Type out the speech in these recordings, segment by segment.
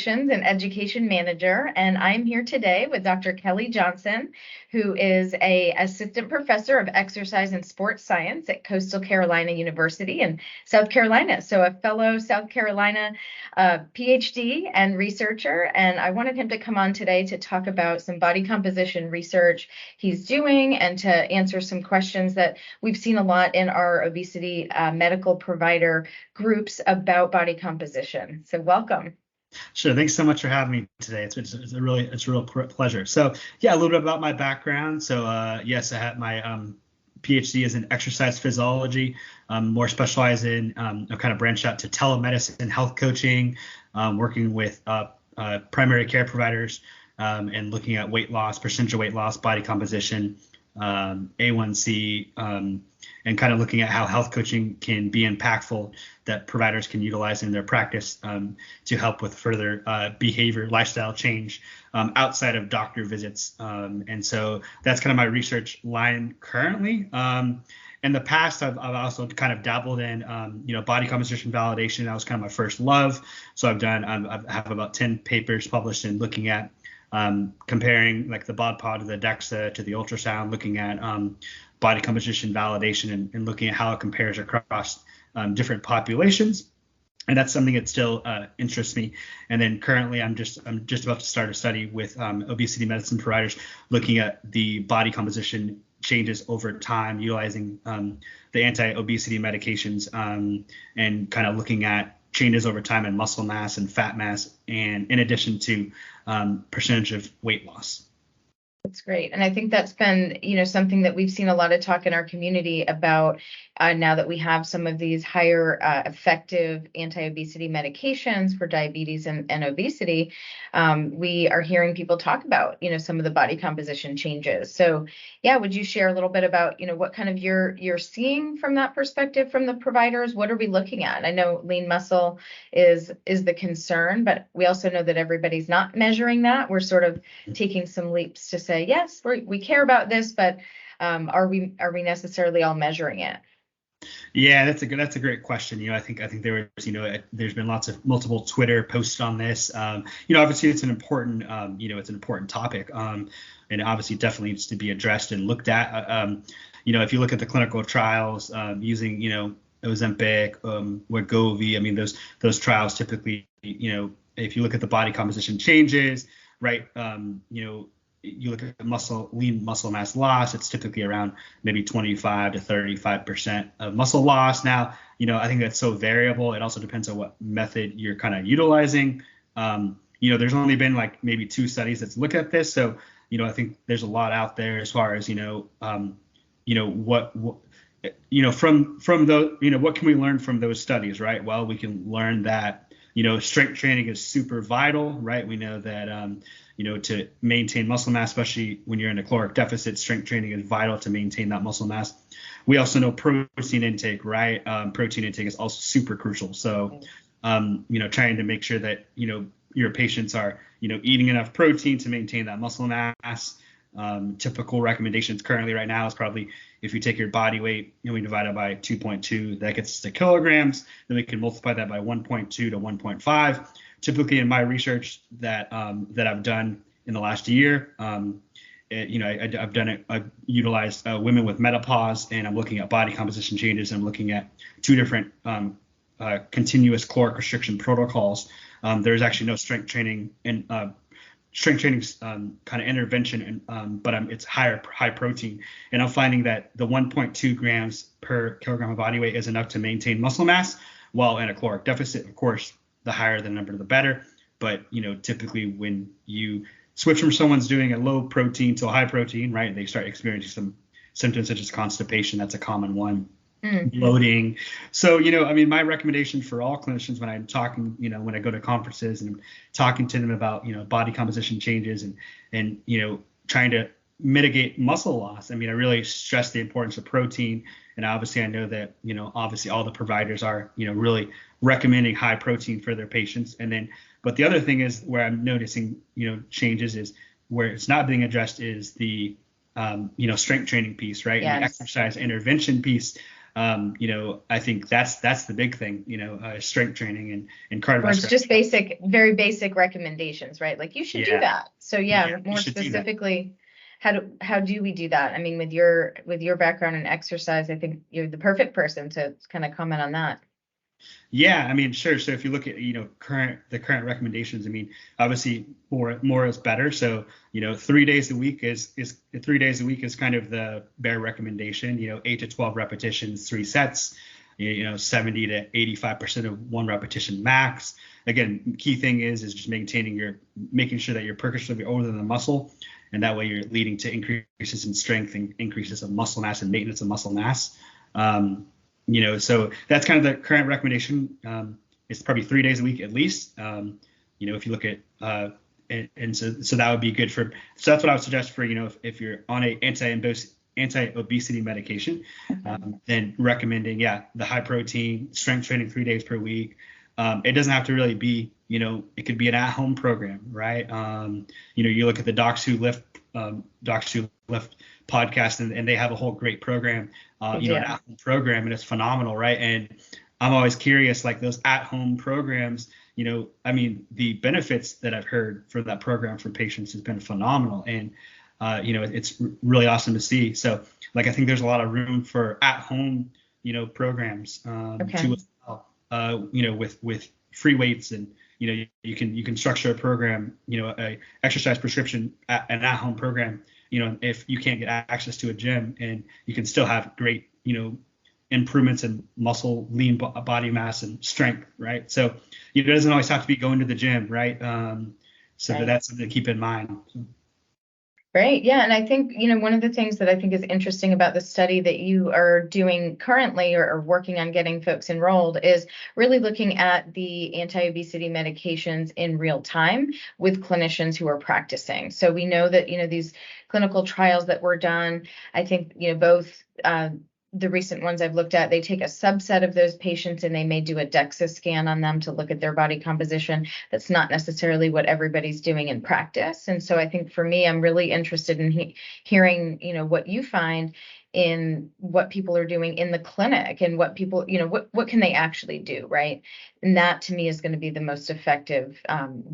Affiliations and Education Manager, and I'm here today with Dr. Kelly Johnson, who is an assistant professor of exercise and sports science at Coastal Carolina University in South Carolina. So a fellow South Carolina PhD and researcher, and I wanted him to come on today to talk about some body composition research he's doing and to answer some questions that we've seen a lot in our obesity medical provider groups about body composition. So welcome. Sure. Thanks so much for having me today. It's a real pleasure. So yeah, a little bit about my background. So yes, I had my PhD is in exercise physiology, more specialized in kind of branched out to telemedicine, health coaching, working with primary care providers, and looking at weight loss, percentage of weight loss, body composition, A1C, and kind of looking at how health coaching can be impactful that providers can utilize in their practice to help with further behavior, lifestyle change outside of doctor visits. And so that's kind of my research line currently. In the past, I've also kind of dabbled in, body composition validation. That was kind of my first love. So I have about 10 papers published in looking at comparing like the bod pod to the DEXA to the ultrasound, looking at body composition validation and looking at how it compares across different populations. And that's something that still interests me. And then currently I'm just about to start a study with obesity medicine providers looking at the body composition changes over time, utilizing the anti-obesity medications and kind of looking at changes over time in muscle mass and fat mass, and in addition to percentage of weight loss. That's great. And I think that's been, something that we've seen a lot of talk in our community about now that we have some of these higher effective anti-obesity medications for diabetes and obesity. We are hearing people talk about, some of the body composition changes. So yeah, would you share a little bit about, what kind of you're seeing from that perspective from the providers? What are we looking at? I know lean muscle is the concern, but we also know that everybody's not measuring that. We're sort of taking some leaps to say, yes, we care about this, but are we necessarily all measuring it? Yeah, that's a great question. I think there was, there's been multiple Twitter posts on this. Obviously it's an important, it's an important topic, and obviously definitely needs to be addressed and looked at. If you look at the clinical trials using, Ozempic, Wegovy, I mean, those trials typically, if you look at the body composition changes, right, you look at lean muscle mass loss, it's typically around maybe 25 to 35% of muscle loss. Now, I think that's so variable. It also depends on what method you're kind of utilizing. There's only been like maybe 2 studies that's look at this. So, I think there's a lot out there as far as, from those, what can we learn from those studies, right? Well, we can learn that, strength training is super vital, right? We know that, to maintain muscle mass, especially when you're in a caloric deficit, strength training is vital to maintain that muscle mass. We also know protein intake, right? Protein intake is also super crucial. So, trying to make sure that, your patients are, eating enough protein to maintain that muscle mass. Typical recommendations currently right now is probably if you take your body weight and we divide it by 2.2, that gets to kilograms. Then we can multiply that by 1.2 to 1.5. Typically in my research that I've done in the last year, I've utilized women with menopause, and I'm looking at body composition changes. I'm looking at 2 different continuous caloric restriction protocols. There's actually no strength training and strength training kind of intervention, but it's high protein, and I'm finding that the 1.2 grams per kilogram of body weight is enough to maintain muscle mass, while in a caloric deficit, of course, the higher the number, the better. But, typically when you switch from someone's doing a low protein to a high protein, right, they start experiencing some symptoms such as constipation. That's a common one. Bloating. So, my recommendation for all clinicians when I'm talking, when I go to conferences and I'm talking to them about, body composition changes and trying to mitigate muscle loss. I really stress the importance of protein. And obviously I know that, obviously all the providers are, really recommending high protein for their patients. But the other thing is where I'm noticing, changes is where it's not being addressed is the, strength training piece, right? Yes. And the exercise intervention piece. I think that's the big thing, strength training and Or it's cardiovascular. just basic, very basic recommendations, right? Like you should do Yeah, that. So yeah, you more should do that. specifically, how do we do that? I mean, with your background in exercise, I think you're the perfect person to kind of comment on that. Yeah, I mean, sure. So if you look at, the current recommendations, I mean, obviously more is better. So, 3 days a week is 3 days a week is kind of the bare recommendation, 8 to 12 repetitions, 3 sets, 70 to 85% of one repetition max. Again, key thing is just making sure that your percussion older than the muscle. And that way you're leading to increases in strength and increases of muscle mass and maintenance of muscle mass. So that's kind of the current recommendation. It's probably 3 days a week at least. If you look at so that would be good so that's what I would suggest for, if you're on a anti-obesity medication, then recommending, the high protein strength training 3 days per week. It doesn't have to really be, it could be an at-home program, right? You look at the Docs Who Lift podcast, and they have a whole great program, an at-home program, and it's phenomenal, right? And I'm always curious, like those at-home programs, I mean, the benefits that I've heard for that program for patients has been phenomenal, and it's really awesome to see. So, like, I think there's a lot of room for at-home, programs too as well. With free weights, and you can structure a program, a exercise prescription, an at-home program, if you can't get access to a gym, and you can still have great, improvements in muscle, lean body mass, and strength, right? So it doesn't always have to be going to the gym, right? Right. That's something to keep in mind. Right. Yeah. And I think, one of the things that I think is interesting about the study that you are doing currently, or working on getting folks enrolled, is really looking at the anti-obesity medications in real time with clinicians who are practicing. So we know that, these clinical trials that were done, I think, both the recent ones I've looked at, they take a subset of those patients and they may do a DEXA scan on them to look at their body composition. That's not necessarily what everybody's doing in practice. And so I think for me, I'm really interested in hearing, what you find in what people are doing in the clinic, and what people, what can they actually do, right? And that to me is going to be the most effective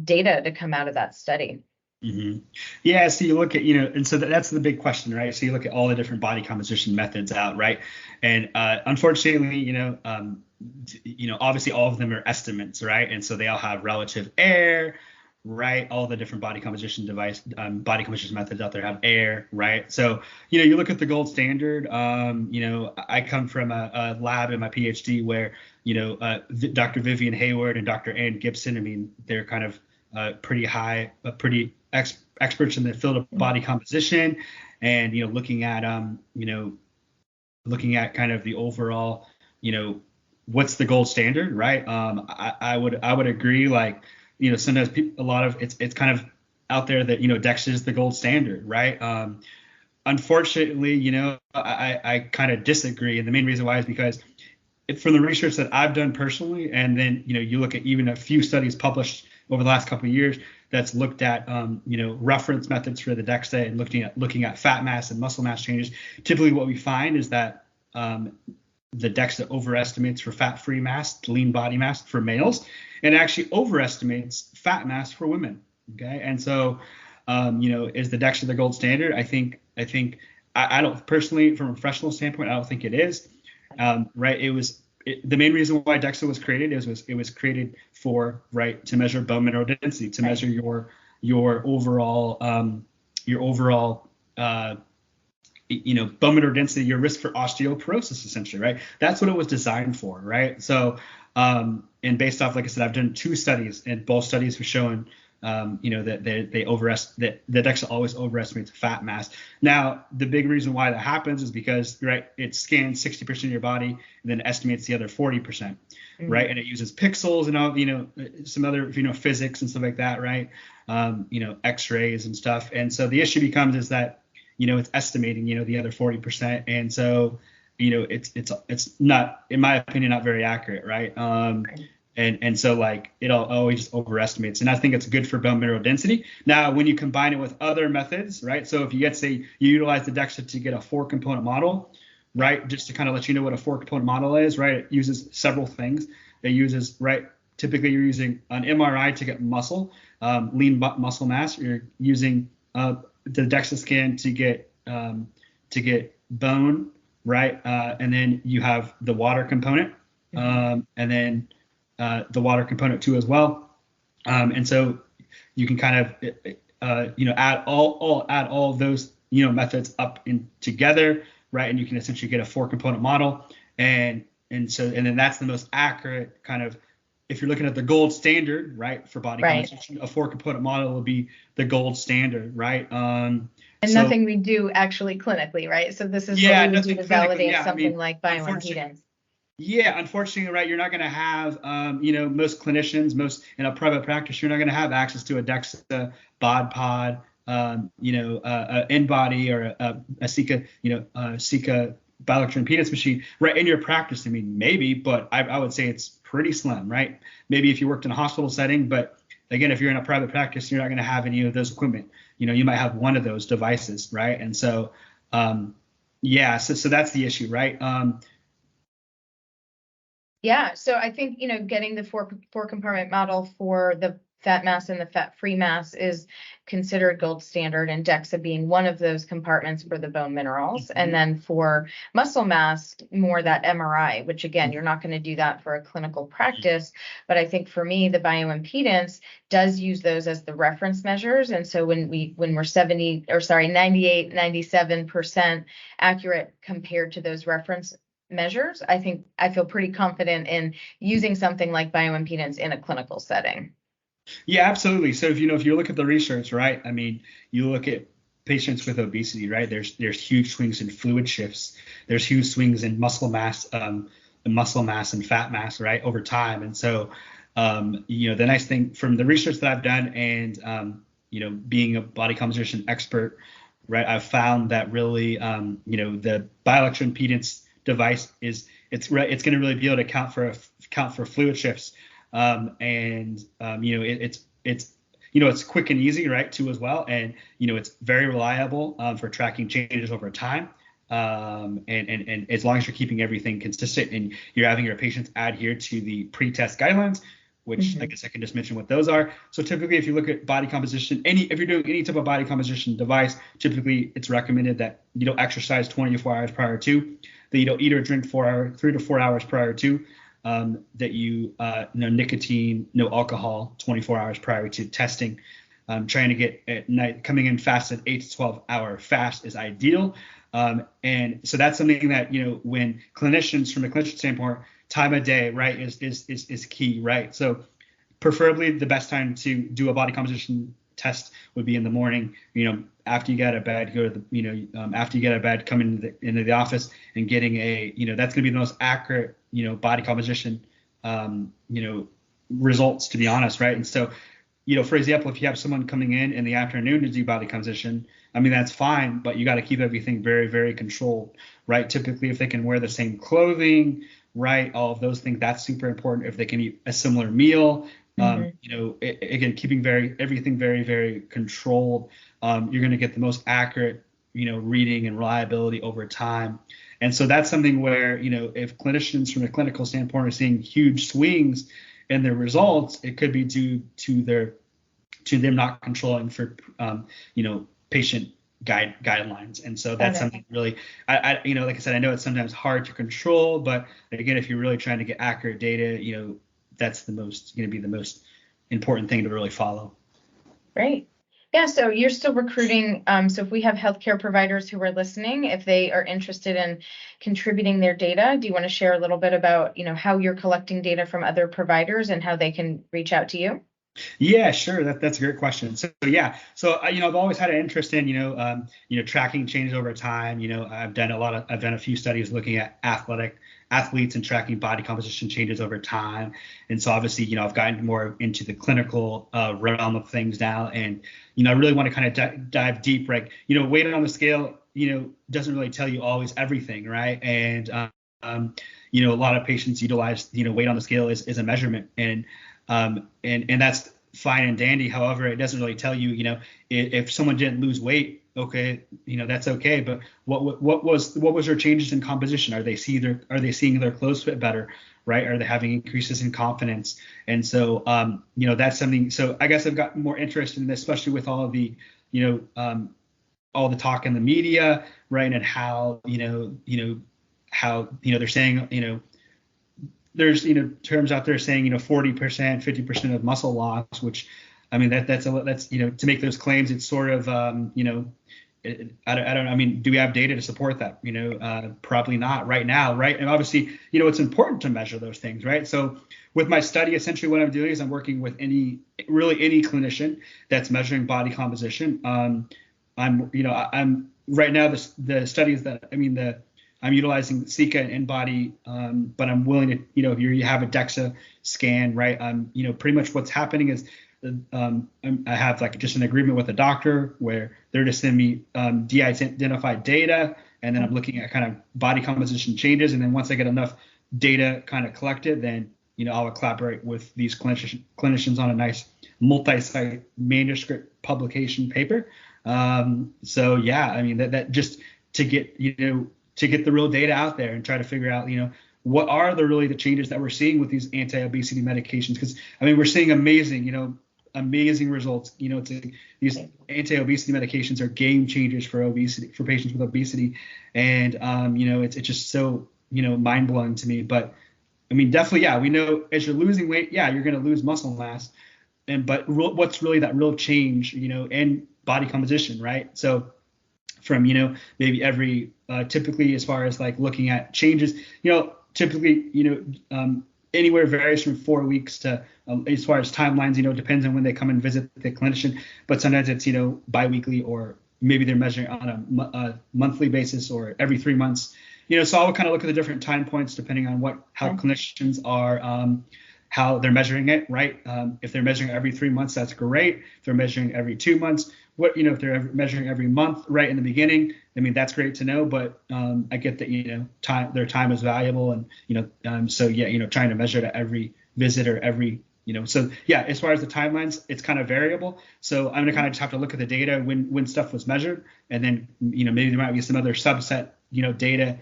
data to come out of that study. Mm-hmm. Yeah, so you look at, and so that's the big question, right? So you look at all the different body composition methods out, right? And unfortunately, obviously all of them are estimates, right? And so they all have relative error, right? All the different body composition methods out there have error, right? So, you look at the gold standard. I come from a lab in my PhD where, Dr. Vivian Hayward and Dr. Ann Gibson, I mean, they're kind of pretty experts in the field of body composition, and looking at kind of the overall, what's the gold standard, right? I would agree, like, sometimes a lot of it's kind of out there that DEXA is the gold standard, right? Unfortunately, I kind of disagree, and the main reason why is because from the research that I've done personally, and then you look at even a few studies published over the last couple of years that's looked at reference methods for the DEXA, and looking at fat mass and muscle mass changes. Typically what we find is that the DEXA overestimates for fat-free mass, lean body mass for males, and actually overestimates fat mass for women. Okay, and so is the DEXA the gold standard? I think I don't personally, from a professional standpoint, I don't think it is. Right? The main reason why DEXA was created it was created for, right, to measure bone mineral density, to measure your overall bone mineral density, your risk for osteoporosis, essentially, right? That's what it was designed for, right? So, and based off, like I said, I've done 2 studies, and both studies have shown, that that the DEXA always overestimates fat mass. Now, the big reason why that happens is because, right, it scans 60% of your body and then estimates the other 40%, mm-hmm. right? And it uses pixels and all, some other, physics and stuff like that, right? X-rays and stuff. And so the issue becomes is that, it's estimating, the other 40%. And so, it's not, in my opinion, not very accurate, right? And so, like, it always overestimates. And I think it's good for bone mineral density. Now, when you combine it with other methods, right? So if you utilize the DEXA to get a 4-component model, right? Just to kind of let you know what a four component model is, right? It uses several things. It uses, right? Typically, you're using an MRI to get muscle, lean muscle mass. You're using the DEXA scan to get bone, right? And then you have the water component, and then the water component too as well. And so you can kind of add all of those methods up in together, right? And you can essentially get a four component model, and then that's the most accurate kind of, if you're looking at the gold standard, right, for body composition, a four component model will be the gold standard, right? And nothing we do actually clinically, right? So this is what we would do to validate something like bioimpedance. Yeah, unfortunately, right, you're not going to have, most clinicians, in a private practice, you're not going to have access to a DEXA, bod pod, InBody or a seca, seca bioelectroimpedance machine, right, in your practice. I mean, maybe, but I would say it's pretty slim, right? Maybe if you worked in a hospital setting, but again, if you're in a private practice, you're not going to have any of those equipment. You might have one of those devices, right? And so, so that's the issue, right? So I think, getting the four compartment model for the fat mass and the fat-free mass is considered gold standard, and DEXA being one of those compartments for the bone minerals. And then for muscle mass, more that MRI, which again, you're not going to do that for a clinical practice. But I think for me, the bioimpedance does use those as the reference measures. And so when we're 98, 97% accurate compared to those reference measures, I feel pretty confident in using something like bioimpedance in a clinical setting. Yeah, absolutely. So if you look at the research, right? I mean, you look at patients with obesity, right? There's huge swings in fluid shifts. There's huge swings in muscle mass and fat mass, right, over time. And so, the nice thing from the research that I've done and being a body composition expert, right, I've found that really, the bioelectroimpedance device it's going to really be able to account for fluid shifts. It's quick and easy, right, too, as well. And, it's very reliable for tracking changes over time. And as long as you're keeping everything consistent and you're having your patients adhere to the pre-test guidelines, which I guess I can just mention what those are. So typically, if you look at body composition, if you're doing any type of body composition device, typically it's recommended that you don't exercise 24 hours prior to, that you don't eat or drink 3 to 4 hours prior to, that you no nicotine, no alcohol 24 hours prior to testing. Trying to get at night, coming in fast, an 8 to 12 hour fast is ideal. And so that's something that, when clinicians, from a clinician standpoint, time of day, right, is key, right? So preferably the best time to do a body composition test would be in the morning, after you get out of bed, after you get out of bed, come into the office and getting that's going to be the most accurate, body composition, results, to be honest, right? And so, for example, if you have someone coming in the afternoon to do body composition, I mean, that's fine, but you got to keep everything very, very controlled, right? Typically, if they can wear the same clothing, right, all of those things, that's super important. If they can eat a similar meal, again, keeping everything very, very controlled, you're going to get the most accurate, reading and reliability over time. And so that's something where, if clinicians from a clinical standpoint are seeing huge swings in their results, it could be due to them not controlling for, patient guidelines. And so that's something really, like I said, I know it's sometimes hard to control, but again, if you're really trying to get accurate data, that's going to be the most important thing to really follow. Great. Yeah, so you're still recruiting. So if we have healthcare providers who are listening, if they are interested in contributing their data, do you want to share a little bit about, how you're collecting data from other providers and how they can reach out to you? Yeah, sure. That's a great question. So I've always had an interest in, tracking changes over time. I've done a few studies looking at athletes and tracking body composition changes over time. And so obviously, I've gotten more into the clinical realm of things now. And, I really want to kind of dive deep, right? Weight on the scale, doesn't really tell you always everything, right? And, a lot of patients utilize, weight on the scale is a measurement. And that's fine and dandy. However, it doesn't really tell you, if someone didn't lose weight okay, that's okay, but what was their changes in composition? Are they seeing their clothes fit better, right? Are they having increases in confidence? And so that's something. So I guess I've gotten more interested in this, especially with all of the all the talk in the media, right? And how how they're saying there's terms out there saying 40%, 50% of muscle loss, which I mean that's to make those claims, it's sort of I don't know. I mean, do we have data to support that? Probably not right now, right? And obviously, it's important to measure those things, right? So with my study, essentially what I'm doing is I'm working with any clinician that's measuring body composition. I'm right now the studies that I'm utilizing seca and InBody, but I'm willing to if you have a DEXA scan, right? Pretty much what's happening is I have like just an agreement with a doctor where they're just sending me de-identified data, and then I'm looking at kind of body composition changes, and then once I get enough data kind of collected, then I'll collaborate with these clinicians on a nice multi-site manuscript publication paper. So yeah, I mean that just to get the real data out there and try to figure out what are the changes that we're seeing with these anti-obesity medications, because I mean we're seeing amazing results. These anti-obesity medications are game changers for patients with obesity, and it's just so mind blowing to me. But I mean definitely, yeah, we know as you're losing weight, yeah, you're going to lose muscle mass, but what's really that real change in body composition, right? So from maybe every typically, as far as like looking at changes, typically anywhere varies from 4 weeks to as far as timelines, depends on when they come and visit the clinician, but sometimes it's biweekly, or maybe they're measuring on a monthly basis or every 3 months. So I'll kind of look at the different time points depending on how clinicians are how they're measuring it, right? If they're measuring every 3 months, that's great. If they're measuring every 2 months, if they're measuring every month right in the beginning, I mean, that's great to know, but I get that, their time is valuable, and so yeah, trying to measure it at every visit or every, so yeah, as far as the timelines, it's kind of variable. So I'm gonna kind of just have to look at the data when stuff was measured, and then, maybe there might be some other subset, data,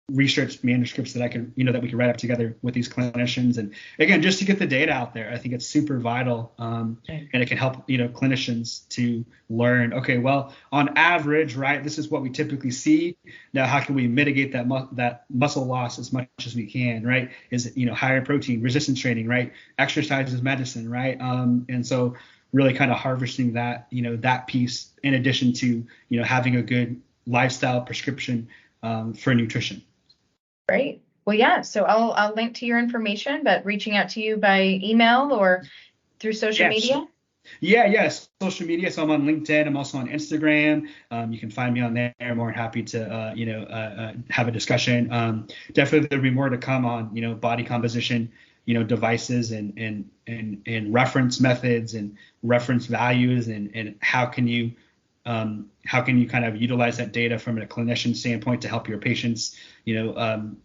research manuscripts that I can, that we can write up together with these clinicians. And again, just to get the data out there, I think it's super vital. And it can help, clinicians to learn, okay, well, on average, right, this is what we typically see. Now, how can we mitigate that muscle loss as much as we can, right? Is it, higher protein, resistance training, right? Exercise is medicine, right? And so really kind of harvesting that, that piece in addition to, having a good lifestyle prescription for nutrition. Great. Well, yeah. So I'll link to your information, but reaching out to you by email or through social media. Yes, social media. So I'm on LinkedIn. I'm also on Instagram. You can find me on there. I'm more than happy to have a discussion. Definitely there'll be more to come on body composition, devices and reference methods and reference values, and how can you kind of utilize that data from a clinician standpoint to help your patients,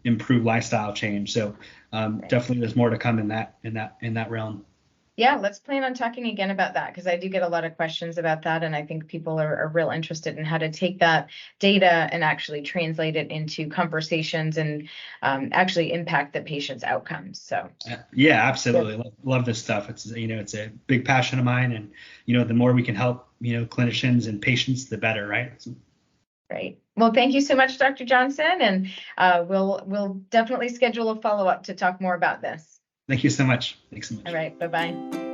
improve lifestyle change. So definitely there's more to come in that realm. Yeah, let's plan on talking again about that, because I do get a lot of questions about that, and I think people are real interested in how to take that data and actually translate it into conversations and actually impact the patient's outcomes. So yeah, absolutely. Love this stuff. It's it's a big passion of mine, and the more we can help clinicians and patients, the better, right? Great. Well, thank you so much, Dr. Johnson, and we'll definitely schedule a follow-up to talk more about this. Thank you so much. Thanks so much. All right. Bye-bye.